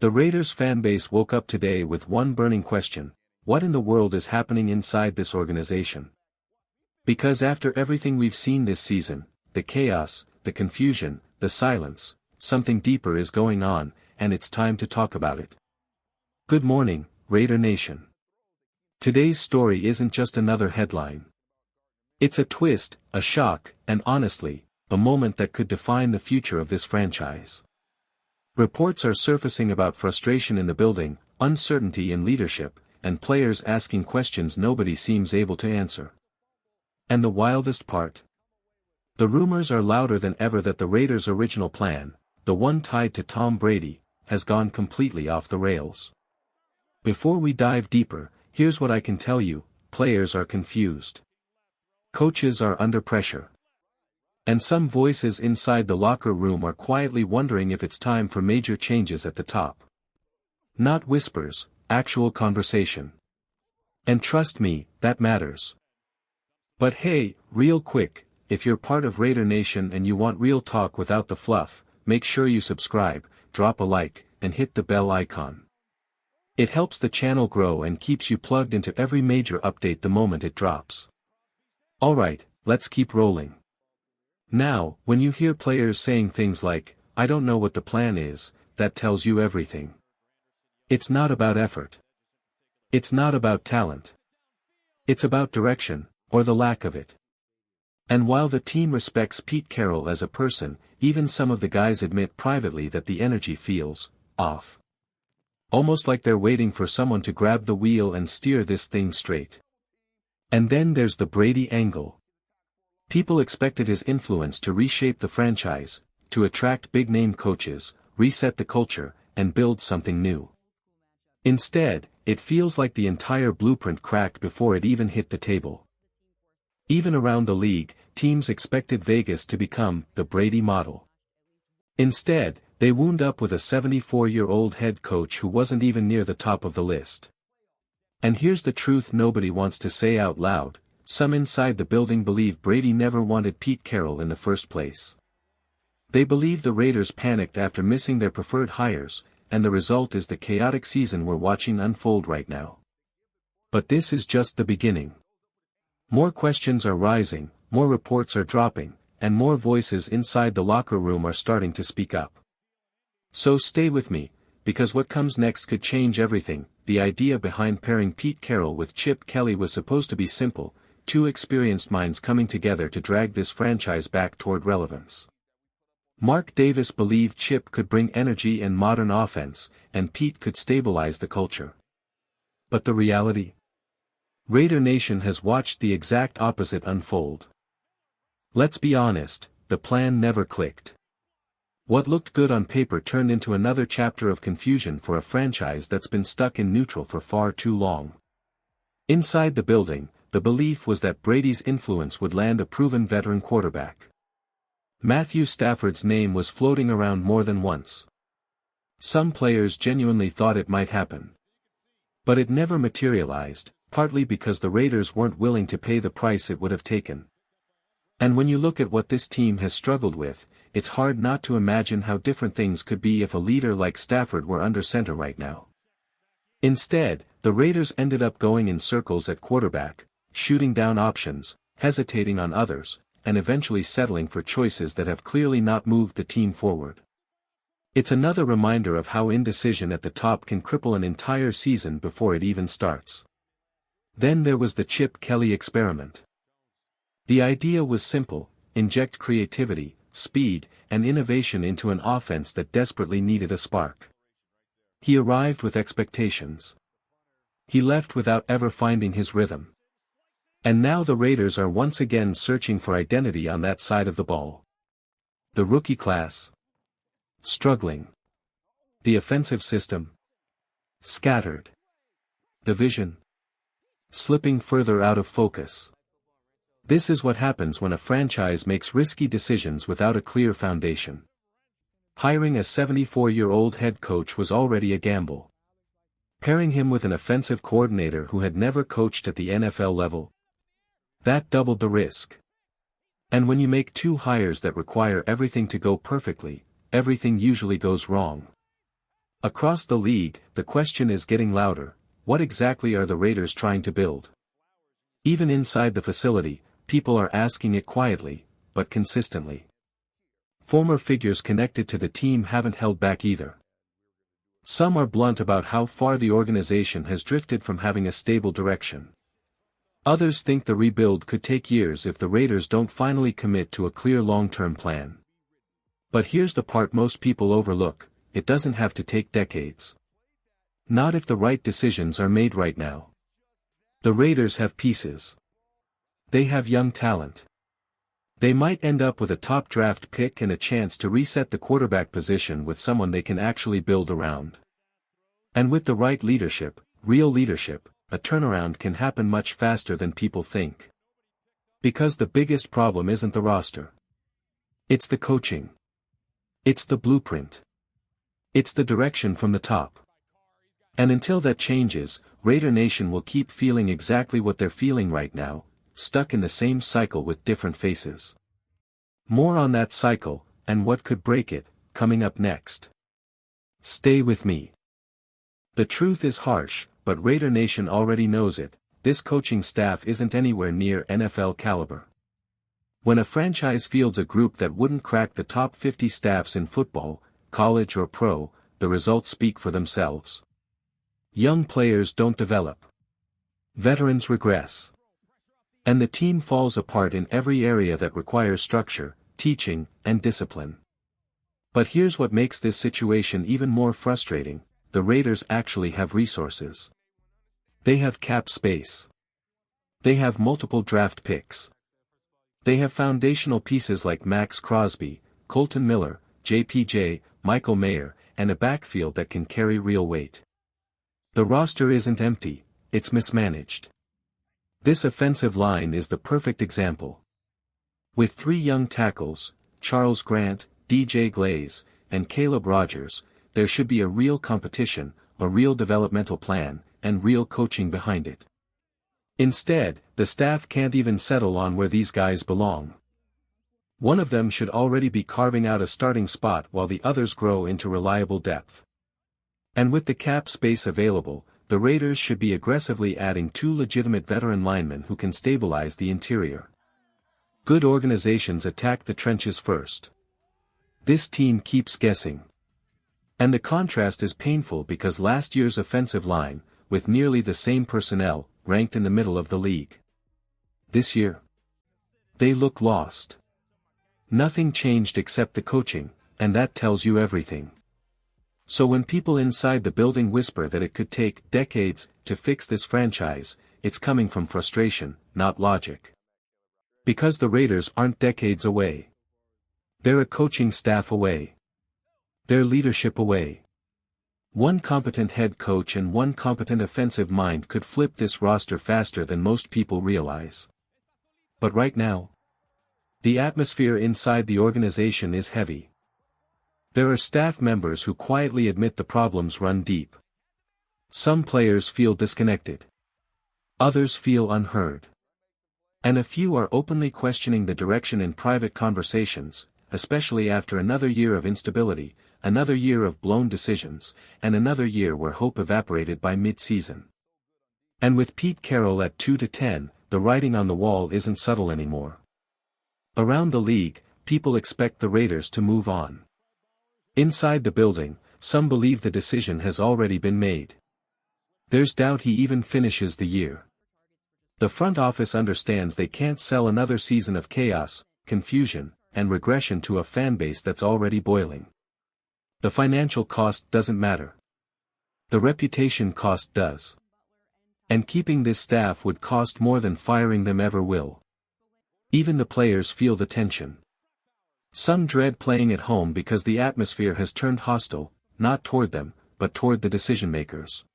The Raiders fanbase woke up today with one burning question: what in the world is happening inside this organization? Because after everything we've seen this season, the chaos, the confusion, the silence, something deeper is going on, and it's time to talk about it. Good morning, Raider Nation. Today's story isn't just another headline. It's a twist, a shock, and honestly, a moment that could define the future of this franchise. Reports are surfacing about frustration in the building, uncertainty in leadership, and players asking questions nobody seems able to answer. And the wildest part? The rumors are louder than ever that the Raiders' original plan, the one tied to Tom Brady, has gone completely off the rails. Before we dive deeper, here's what I can tell you: players are confused. Coaches are under pressure. And some voices inside the locker room are quietly wondering if it's time for major changes at the top. Not whispers, actual conversation. And trust me, that matters. But hey, real quick, if you're part of Raider Nation and you want real talk without the fluff, make sure you subscribe, drop a like, and hit the bell icon. It helps the channel grow and keeps you plugged into every major update the moment it drops. Alright, let's keep rolling. Now, when you hear players saying things like, "I don't know what the plan is," that tells you everything. It's not about effort. It's not about talent. It's about direction, or the lack of it. And while the team respects Pete Carroll as a person, even some of the guys admit privately that the energy feels off. Almost like they're waiting for someone to grab the wheel and steer this thing straight. And then there's the Brady angle. People expected his influence to reshape the franchise, to attract big-name coaches, reset the culture, and build something new. Instead, it feels like the entire blueprint cracked before it even hit the table. Even around the league, teams expected Vegas to become the Brady model. Instead, they wound up with a 74-year-old head coach who wasn't even near the top of the list. And here's the truth nobody wants to say out loud: some inside the building believe Brady never wanted Pete Carroll in the first place. They believe the Raiders panicked after missing their preferred hires, and the result is the chaotic season we're watching unfold right now. But this is just the beginning. More questions are rising, more reports are dropping, and more voices inside the locker room are starting to speak up. So stay with me, because what comes next could change everything. The idea behind pairing Pete Carroll with Chip Kelly was supposed to be simple: two experienced minds coming together to drag this franchise back toward relevance. Mark Davis believed Chip could bring energy and modern offense, and Pete could stabilize the culture. But the reality? Raider Nation has watched the exact opposite unfold. Let's be honest, the plan never clicked. What looked good on paper turned into another chapter of confusion for a franchise that's been stuck in neutral for far too long. Inside the building, the belief was that Brady's influence would land a proven veteran quarterback. Matthew Stafford's name was floating around more than once. Some players genuinely thought it might happen. But it never materialized, partly because the Raiders weren't willing to pay the price it would have taken. And when you look at what this team has struggled with, it's hard not to imagine how different things could be if a leader like Stafford were under center right now. Instead, the Raiders ended up going in circles at quarterback, shooting down options, hesitating on others, and eventually settling for choices that have clearly not moved the team forward. It's another reminder of how indecision at the top can cripple an entire season before it even starts. Then there was the Chip Kelly experiment. The idea was simple: inject creativity, speed, and innovation into an offense that desperately needed a spark. He arrived with expectations. He left without ever finding his rhythm. And now the Raiders are once again searching for identity on that side of the ball. The rookie class? Struggling. The offensive system? Scattered. The vision? Slipping further out of focus. This is what happens when a franchise makes risky decisions without a clear foundation. Hiring a 74-year-old head coach was already a gamble. Pairing him with an offensive coordinator who had never coached at the NFL level? That doubled the risk. And when you make two hires that require everything to go perfectly, everything usually goes wrong. Across the league, the question is getting louder: what exactly are the Raiders trying to build? Even inside the facility, people are asking it quietly, but consistently. Former figures connected to the team haven't held back either. Some are blunt about how far the organization has drifted from having a stable direction. Others think the rebuild could take years if the Raiders don't finally commit to a clear long-term plan. But here's the part most people overlook: it doesn't have to take decades. Not if the right decisions are made right now. The Raiders have pieces. They have young talent. They might end up with a top draft pick and a chance to reset the quarterback position with someone they can actually build around. And with the right leadership, real leadership, a turnaround can happen much faster than people think. Because the biggest problem isn't the roster. It's the coaching. It's the blueprint. It's the direction from the top. And until that changes, Raider Nation will keep feeling exactly what they're feeling right now, stuck in the same cycle with different faces. More on that cycle, and what could break it, coming up next. Stay with me. The truth is harsh, but Raider Nation already knows it: this coaching staff isn't anywhere near NFL caliber. When a franchise fields a group that wouldn't crack the top 50 staffs in football, college or pro, the results speak for themselves. Young players don't develop. Veterans regress. And the team falls apart in every area that requires structure, teaching, and discipline. But here's what makes this situation even more frustrating: the Raiders actually have resources. They have cap space. They have multiple draft picks. They have foundational pieces like Max Crosby, Colton Miller, JPJ, Michael Mayer, and a backfield that can carry real weight. The roster isn't empty, it's mismanaged. This offensive line is the perfect example. With 3 young tackles, Charles Grant, DJ Glaze, and Caleb Rogers, there should be a real competition, a real developmental plan, and real coaching behind it. Instead, the staff can't even settle on where these guys belong. One of them should already be carving out a starting spot while the others grow into reliable depth. And with the cap space available, the Raiders should be aggressively adding 2 legitimate veteran linemen who can stabilize the interior. Good organizations attack the trenches first. This team keeps guessing. And the contrast is painful because last year's offensive line, with nearly the same personnel, ranked in the middle of the league. This year, they look lost. Nothing changed except the coaching, and that tells you everything. So when people inside the building whisper that it could take decades to fix this franchise, it's coming from frustration, not logic. Because the Raiders aren't decades away. They're a coaching staff away. They're leadership away. One competent head coach and one competent offensive mind could flip this roster faster than most people realize. But right now, the atmosphere inside the organization is heavy. There are staff members who quietly admit the problems run deep. Some players feel disconnected. Others feel unheard. And a few are openly questioning the direction in private conversations, especially after another year of instability, another year of blown decisions, and another year where hope evaporated by mid-season. And with Pete Carroll at 2-10, the writing on the wall isn't subtle anymore. Around the league, people expect the Raiders to move on. Inside the building, some believe the decision has already been made. There's doubt he even finishes the year. The front office understands they can't sell another season of chaos, confusion, and regression to a fanbase that's already boiling. The financial cost doesn't matter. The reputation cost does. And keeping this staff would cost more than firing them ever will. Even the players feel the tension. Some dread playing at home because the atmosphere has turned hostile, not toward them, but toward the decision-makers.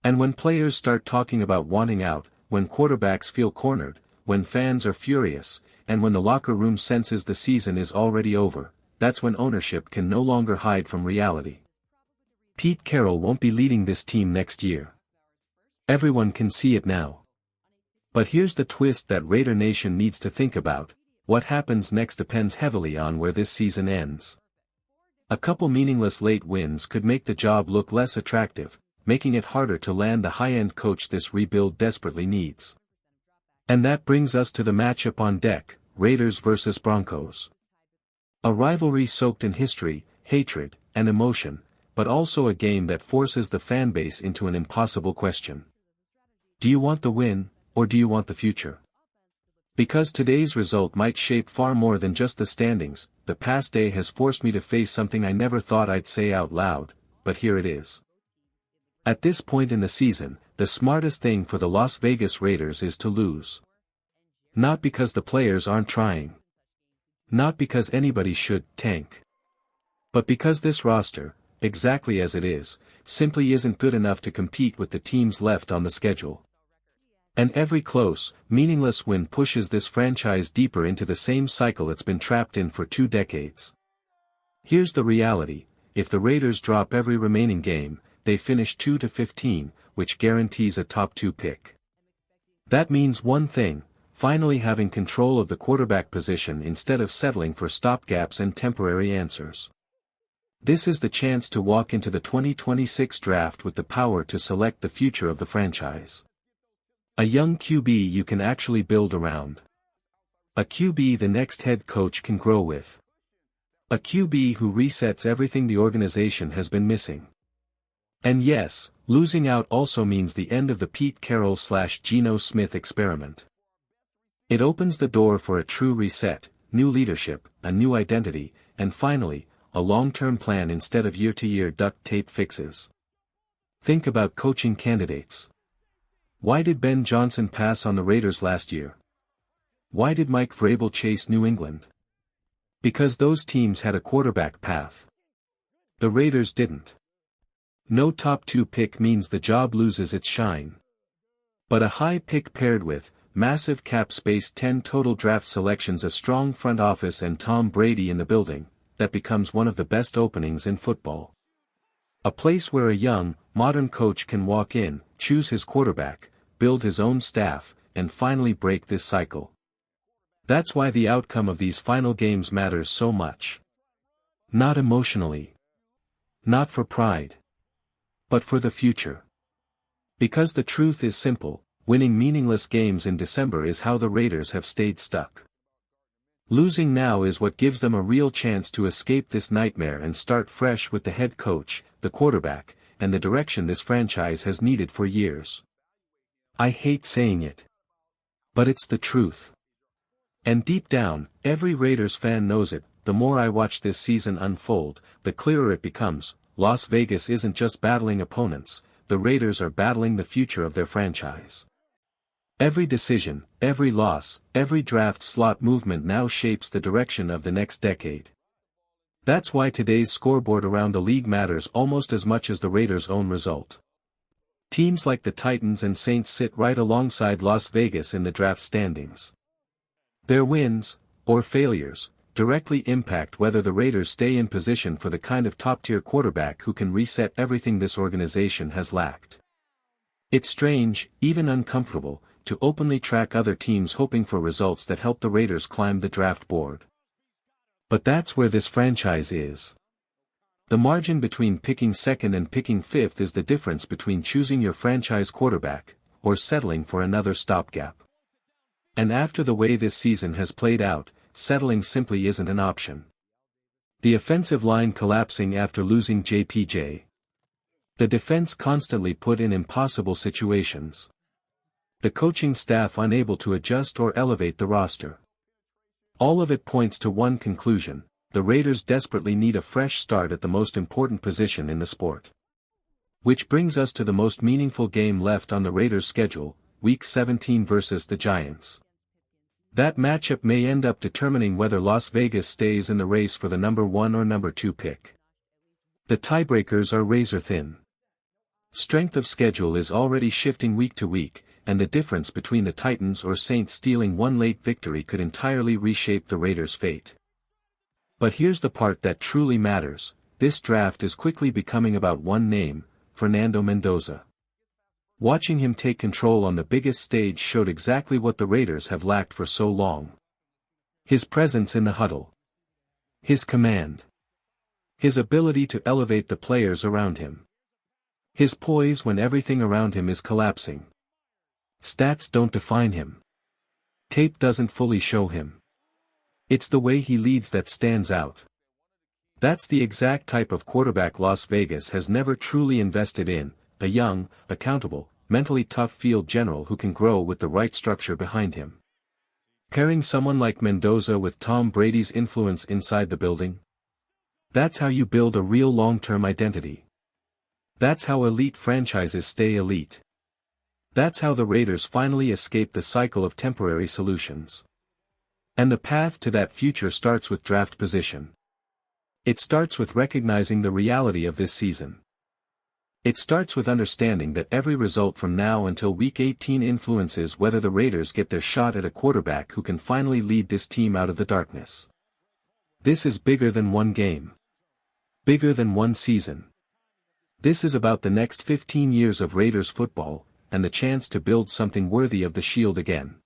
And when players start talking about wanting out, when quarterbacks feel cornered, when fans are furious, and when the locker room senses the season is already over, that's when ownership can no longer hide from reality. Pete Carroll won't be leading this team next year. Everyone can see it now. But here's the twist that Raider Nation needs to think about: what happens next depends heavily on where this season ends. A couple meaningless late wins could make the job look less attractive, making it harder to land the high-end coach this rebuild desperately needs. And that brings us to the matchup on deck, Raiders vs Broncos. A rivalry soaked in history, hatred, and emotion, but also a game that forces the fanbase into an impossible question. Do you want the win, or do you want the future? Because today's result might shape far more than just the standings, the past day has forced me to face something I never thought I'd say out loud, but here it is. At this point in the season, the smartest thing for the Las Vegas Raiders is to lose. Not because the players aren't trying. Not because anybody should tank. But because this roster, exactly as it is, simply isn't good enough to compete with the teams left on the schedule. And every close, meaningless win pushes this franchise deeper into the same cycle it's been trapped in for 2 decades. Here's the reality: if the Raiders drop every remaining game, they finish 2-15, which guarantees a top 2 pick. That means one thing: finally having control of the quarterback position instead of settling for stopgaps and temporary answers. This is the chance to walk into the 2026 draft with the power to select the future of the franchise. A young QB you can actually build around. A QB the next head coach can grow with. A QB who resets everything the organization has been missing. And yes, losing out also means the end of the Pete Carroll/Geno Smith experiment. It opens the door for a true reset, new leadership, a new identity, and finally, a long-term plan instead of year-to-year duct tape fixes. Think about coaching candidates. Why did Ben Johnson pass on the Raiders last year? Why did Mike Vrabel chase New England? Because those teams had a quarterback path. The Raiders didn't. No top 2 pick means the job loses its shine. But a high pick paired with massive cap space, 10 total draft selections, a strong front office, and Tom Brady in the building, that becomes one of the best openings in football. A place where a young, modern coach can walk in, choose his quarterback, build his own staff, and finally break this cycle. That's why the outcome of these final games matters so much. Not emotionally. Not for pride. But for the future. Because the truth is simple: winning meaningless games in December is how the Raiders have stayed stuck. Losing now is what gives them a real chance to escape this nightmare and start fresh with the head coach, the quarterback, and the direction this franchise has needed for years. I hate saying it. But it's the truth. And deep down, every Raiders fan knows it. The more I watch this season unfold, the clearer it becomes: Las Vegas isn't just battling opponents, the Raiders are battling the future of their franchise. Every decision, every loss, every draft slot movement now shapes the direction of the next decade. That's why today's scoreboard around the league matters almost as much as the Raiders' own result. Teams like the Titans and Saints sit right alongside Las Vegas in the draft standings. Their wins, or failures, directly impact whether the Raiders stay in position for the kind of top-tier quarterback who can reset everything this organization has lacked. It's strange, even uncomfortable, to openly track other teams hoping for results that help the Raiders climb the draft board. But that's where this franchise is. The margin between picking second and picking fifth is the difference between choosing your franchise quarterback, or settling for another stopgap. And after the way this season has played out, settling simply isn't an option. The offensive line collapsing after losing JPJ. The defense constantly put in impossible situations. The coaching staff unable to adjust or elevate the roster. All of it points to one conclusion: the Raiders desperately need a fresh start at the most important position in the sport. Which brings us to the most meaningful game left on the Raiders' schedule, Week 17 versus the Giants. That matchup may end up determining whether Las Vegas stays in the race for the number 1 or number 2 pick. The tiebreakers are razor thin. Strength of schedule is already shifting week to week, and the difference between the Titans or Saints stealing one late victory could entirely reshape the Raiders' fate. But here's the part that truly matters: this draft is quickly becoming about one name, Fernando Mendoza. Watching him take control on the biggest stage showed exactly what the Raiders have lacked for so long. His presence in the huddle. His command. His ability to elevate the players around him. His poise when everything around him is collapsing. Stats don't define him. Tape doesn't fully show him. It's the way he leads that stands out. That's the exact type of quarterback Las Vegas has never truly invested in, a young, accountable, mentally tough field general who can grow with the right structure behind him. Pairing someone like Mendoza with Tom Brady's influence inside the building? That's how you build a real long-term identity. That's how elite franchises stay elite. That's how the Raiders finally escape the cycle of temporary solutions. And the path to that future starts with draft position. It starts with recognizing the reality of this season. It starts with understanding that every result from now until Week 18 influences whether the Raiders get their shot at a quarterback who can finally lead this team out of the darkness. This is bigger than one game. Bigger than one season. This is about the next 15 years of Raiders football, and the chance to build something worthy of the Shield again.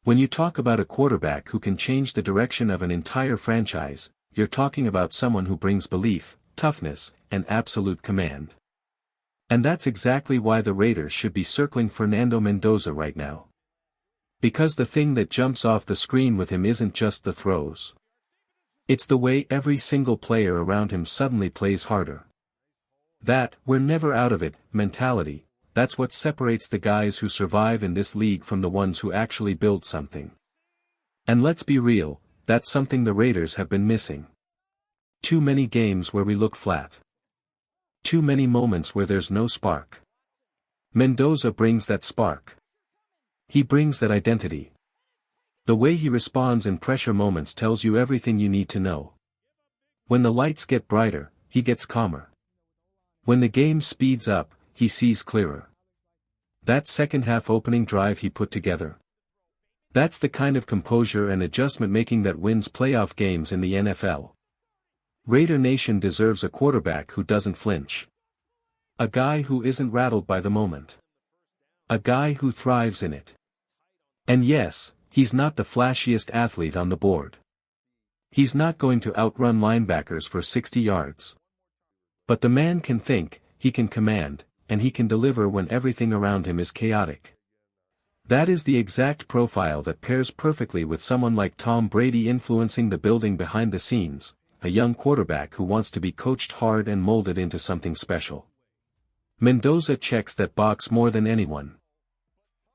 When you talk about a quarterback who can change the direction of an entire franchise, you're talking about someone who brings belief, toughness, and absolute command. And that's exactly why the Raiders should be circling Fernando Mendoza right now. Because the thing that jumps off the screen with him isn't just the throws. It's the way every single player around him suddenly plays harder. That, we're never out of it, mentality, that's what separates the guys who survive in this league from the ones who actually build something. And let's be real, that's something the Raiders have been missing. Too many games where we look flat. Too many moments where there's no spark. Mendoza brings that spark. He brings that identity. The way he responds in pressure moments tells you everything you need to know. When the lights get brighter, he gets calmer. When the game speeds up, he sees clearer. That second half opening drive he put together. That's the kind of composure and adjustment making that wins playoff games in the NFL. Raider Nation deserves a quarterback who doesn't flinch. A guy who isn't rattled by the moment. A guy who thrives in it. And yes, he's not the flashiest athlete on the board. He's not going to outrun linebackers for 60 yards. But the man can think, he can command, and he can deliver when everything around him is chaotic. That is the exact profile that pairs perfectly with someone like Tom Brady influencing the building behind the scenes, a young quarterback who wants to be coached hard and molded into something special. Mendoza checks that box more than anyone.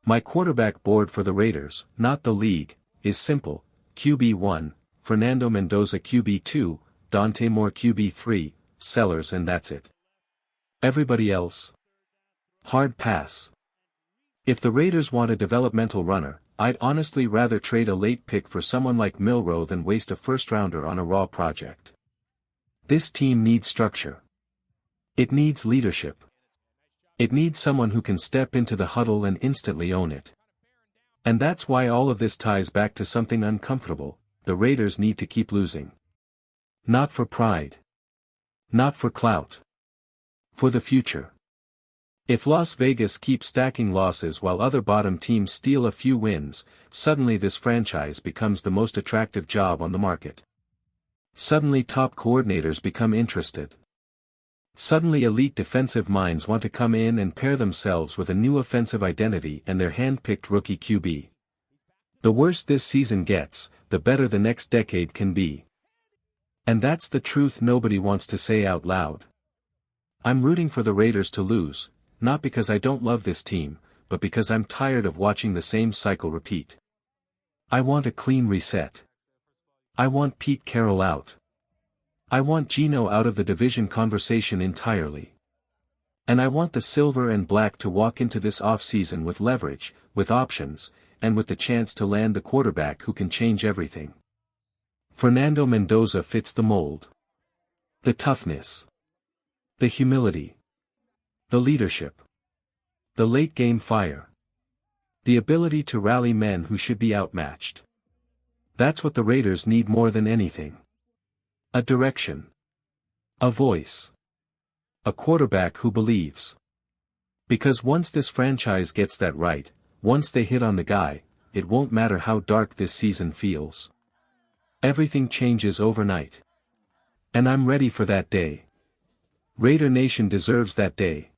My quarterback board for the Raiders, not the league, is simple: QB1, Fernando Mendoza QB2, Dante Moore QB3, Sellers, and that's it. Everybody else? Hard pass. If the Raiders want a developmental runner, I'd honestly rather trade a late pick for someone like Milroe than waste a first-rounder on a raw project. This team needs structure. It needs leadership. It needs someone who can step into the huddle and instantly own it. And that's why all of this ties back to something uncomfortable: the Raiders need to keep losing. Not for pride. Not for clout. For the future. If Las Vegas keeps stacking losses while other bottom teams steal a few wins, suddenly this franchise becomes the most attractive job on the market. Suddenly top coordinators become interested. Suddenly elite defensive minds want to come in and pair themselves with a new offensive identity and their hand-picked rookie QB. The worse this season gets, the better the next decade can be. And that's the truth nobody wants to say out loud. I'm rooting for the Raiders to lose, not because I don't love this team, but because I'm tired of watching the same cycle repeat. I want a clean reset. I want Pete Carroll out. I want Geno out of the division conversation entirely. And I want the silver and black to walk into this offseason with leverage, with options, and with the chance to land the quarterback who can change everything. Fernando Mendoza fits the mold. The toughness. The humility. The leadership. The late-game fire. The ability to rally men who should be outmatched. That's what the Raiders need more than anything. A direction. A voice. A quarterback who believes. Because once this franchise gets that right, once they hit on the guy, it won't matter how dark this season feels. Everything changes overnight. And I'm ready for that day. Raider Nation deserves that day.